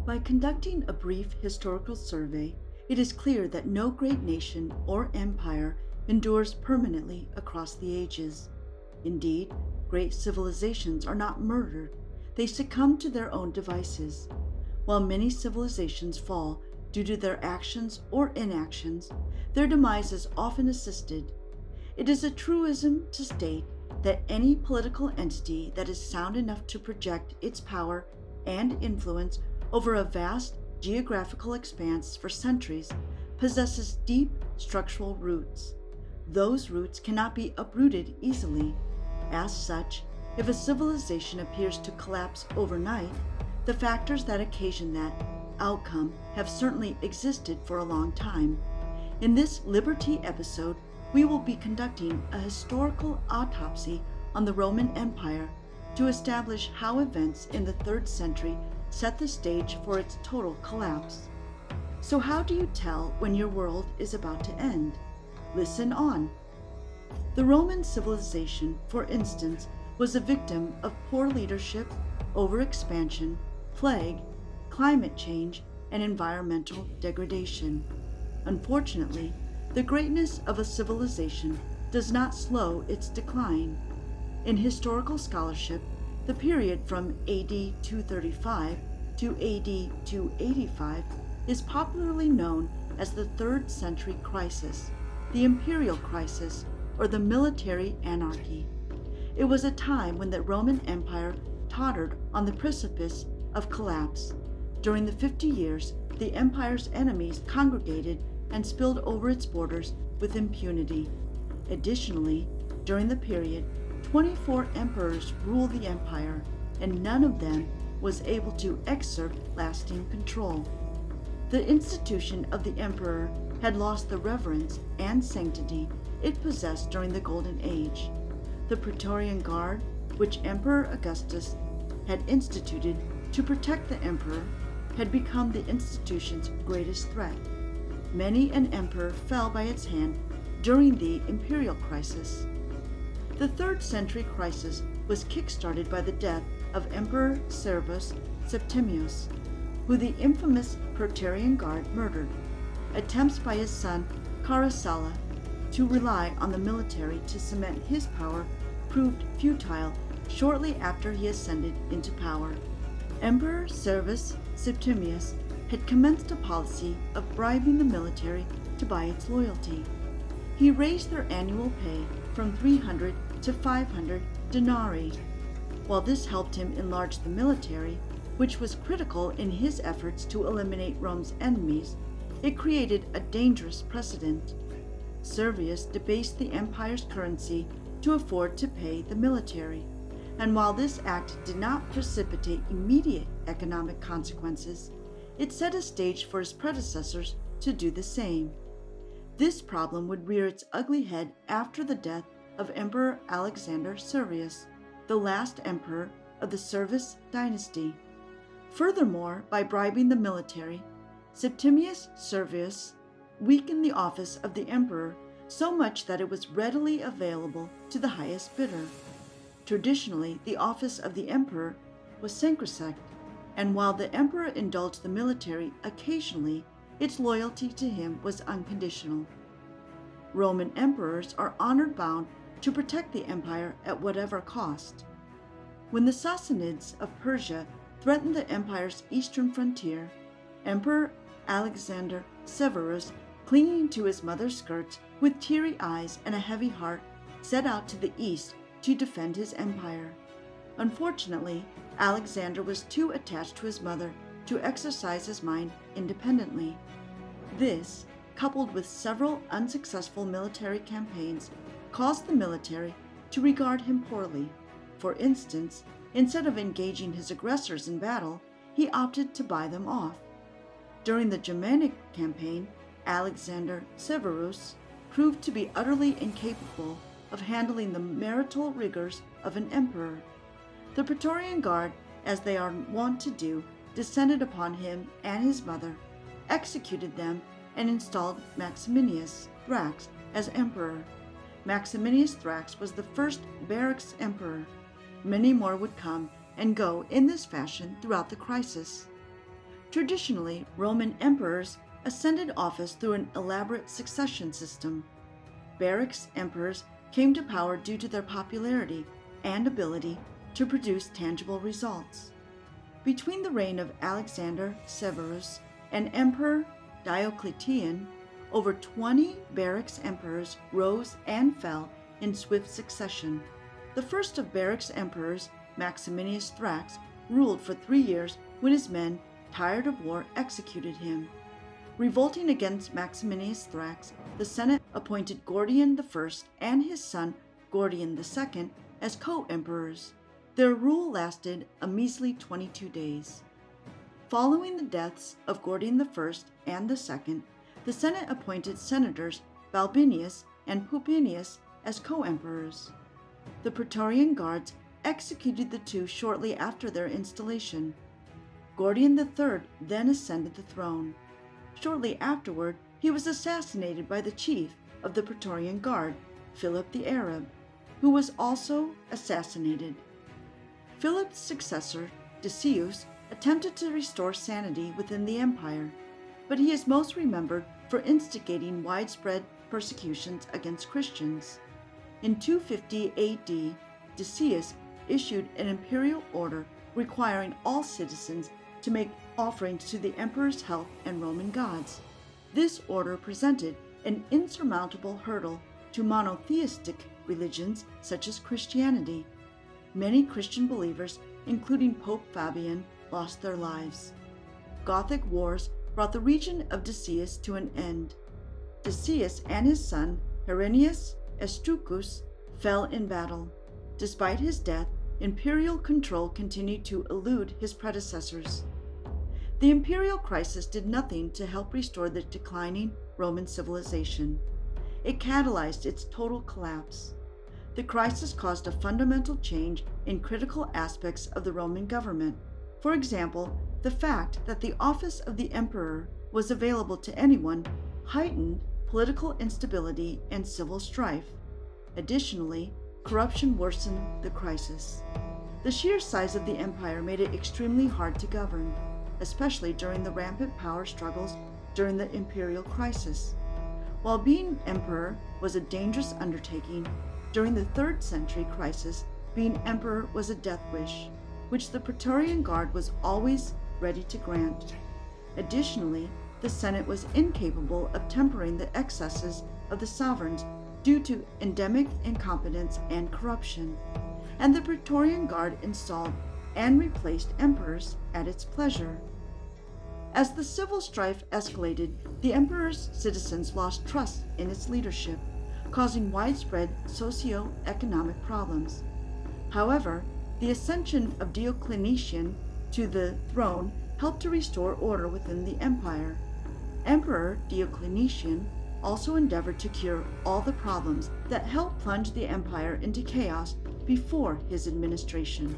By conducting a brief historical survey, it is clear that no great nation or empire endures permanently across the ages. Indeed, great civilizations are not murdered, they succumb to their own devices. While many civilizations fall due to their actions or inactions, their demise is often assisted. It is a truism to state that any political entity that is sound enough to project its power and influence over a vast geographical expanse for centuries possesses deep structural roots. Those roots cannot be uprooted easily. As such, if a civilization appears to collapse overnight, the factors that occasion that outcome have certainly existed for a long time. In this Liber-Tea episode, we will be conducting a historical autopsy on the Roman Empire to establish how events in the 3rd century set the stage for its total collapse. So how do you tell when your world is about to end? Listen on. The Roman civilization, for instance, was a victim of poor leadership, overexpansion, plague, climate change, and environmental degradation. Unfortunately, the greatness of a civilization does not slow its decline. In historical scholarship, the period from AD 235 to AD 285 is popularly known as the 3rd century crisis, the Imperial Crisis, or the Military Anarchy. It was a time when the Roman Empire tottered on the precipice of collapse. During the 50 years, the empire's enemies congregated and spilled over its borders with impunity. Additionally, during the period, 24 emperors ruled the empire, and none of them was able to exert lasting control. The institution of the emperor had lost the reverence and sanctity it possessed during the Golden Age. The Praetorian Guard, which Emperor Augustus had instituted to protect the emperor, had become the institution's greatest threat. Many an emperor fell by its hand during the Imperial Crisis. The 3rd century crisis was kick-started by the death of Emperor Severus Septimius, who the infamous Praetorian Guard murdered. Attempts by his son Caracalla to rely on the military to cement his power proved futile shortly after he ascended into power. Emperor Severus Septimius had commenced a policy of bribing the military to buy its loyalty. He raised their annual pay from 300 to 500 denarii. While this helped him enlarge the military, which was critical in his efforts to eliminate Rome's enemies, it created a dangerous precedent. Servius debased the empire's currency to afford to pay the military, and while this act did not precipitate immediate economic consequences, it set a stage for his predecessors to do the same. This problem would rear its ugly head after the death of Emperor Alexander Severus, the last emperor of the Severus dynasty. Furthermore, by bribing the military, Septimius Severus weakened the office of the emperor so much that it was readily available to the highest bidder. Traditionally, the office of the emperor was sacrosanct, and while the emperor indulged the military occasionally, its loyalty to him was unconditional. Roman emperors are honor-bound to protect the empire at whatever cost. When the Sassanids of Persia threatened the empire's eastern frontier, Emperor Alexander Severus, clinging to his mother's skirts with teary eyes and a heavy heart, set out to the east to defend his empire. Unfortunately, Alexander was too attached to his mother to exercise his mind independently. This, coupled with several unsuccessful military campaigns, caused the military to regard him poorly. For instance, instead of engaging his aggressors in battle, he opted to buy them off. During the Germanic campaign, Alexander Severus proved to be utterly incapable of handling the marital rigors of an emperor. The Praetorian Guard, as they are wont to do, descended upon him and his mother, executed them, and installed Maximinus Thrax as emperor. Maximinus Thrax was the first barracks emperor. Many more would come and go in this fashion throughout the crisis. Traditionally, Roman emperors ascended office through an elaborate succession system. Barrack emperors came to power due to their popularity and ability to produce tangible results. Between the reign of Alexander Severus and Emperor Diocletian, over 20 Barrack emperors rose and fell in swift succession. The first of Barrack emperors, Maximinus Thrax, ruled for 3 years when his men, tired of war, executed him. Revolting against Maximinus Thrax, the Senate appointed Gordian I and his son Gordian II as co-emperors. Their rule lasted a measly 22 days. Following the deaths of Gordian I and II, the Senate appointed senators Balbinius and Pupinius as co-emperors. The Praetorian Guards executed the two shortly after their installation. Gordian III then ascended the throne. Shortly afterward, he was assassinated by the chief of the Praetorian Guard, Philip the Arab, who was also assassinated. Philip's successor, Decius, attempted to restore sanity within the empire, but he is most remembered for instigating widespread persecutions against Christians. In 250 AD, Decius issued an imperial order requiring all citizens to make offerings to the emperor's health and Roman gods. This order presented an insurmountable hurdle to monotheistic religions such as Christianity. Many Christian believers, including Pope Fabian, lost their lives. Gothic wars brought the region of Decius to an end. Decius and his son, Herennius Estrucus, fell in battle. Despite his death, imperial control continued to elude his predecessors. The Imperial Crisis did nothing to help restore the declining Roman civilization. It catalyzed its total collapse. The crisis caused a fundamental change in critical aspects of the Roman government. For example, the fact that the office of the emperor was available to anyone heightened political instability and civil strife. Additionally, corruption worsened the crisis. The sheer size of the empire made it extremely hard to govern, especially during the rampant power struggles during the Imperial Crisis. While being emperor was a dangerous undertaking, during the 3rd century crisis, being emperor was a death wish, which the Praetorian Guard was always ready to grant. Additionally, the Senate was incapable of tempering the excesses of the sovereigns due to endemic incompetence and corruption, and the Praetorian Guard installed and replaced emperors at its pleasure. As the civil strife escalated, the emperor's citizens lost trust in its leadership, causing widespread socio-economic problems. However, the ascension of Diocletian to the throne helped to restore order within the empire. Emperor Diocletian also endeavored to cure all the problems that helped plunge the empire into chaos before his administration.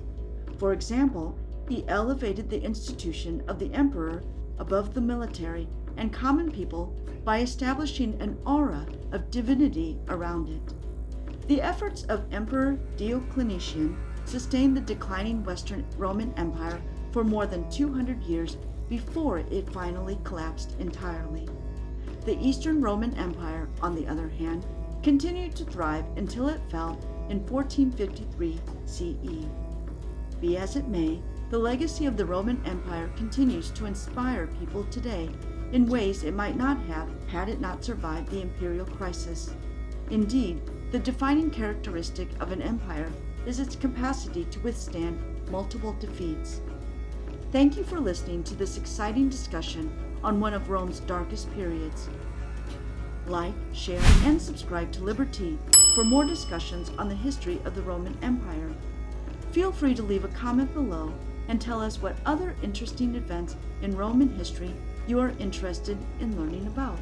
For example, he elevated the institution of the emperor above the military and common people by establishing an aura of divinity around it. The efforts of Emperor Diocletian sustained the declining Western Roman Empire for more than 200 years before it finally collapsed entirely. The Eastern Roman Empire, on the other hand, continued to thrive until it fell in 1453 CE. Be as it may, the legacy of the Roman Empire continues to inspire people today in ways it might not have had it not survived the Imperial Crisis. Indeed, the defining characteristic of an empire is its capacity to withstand multiple defeats. Thank you for listening to this exciting discussion on one of Rome's darkest periods. Like, share, and subscribe to Liber-Tea for more discussions on the history of the Roman Empire. Feel free to leave a comment below and tell us what other interesting events in Roman history you are interested in learning about.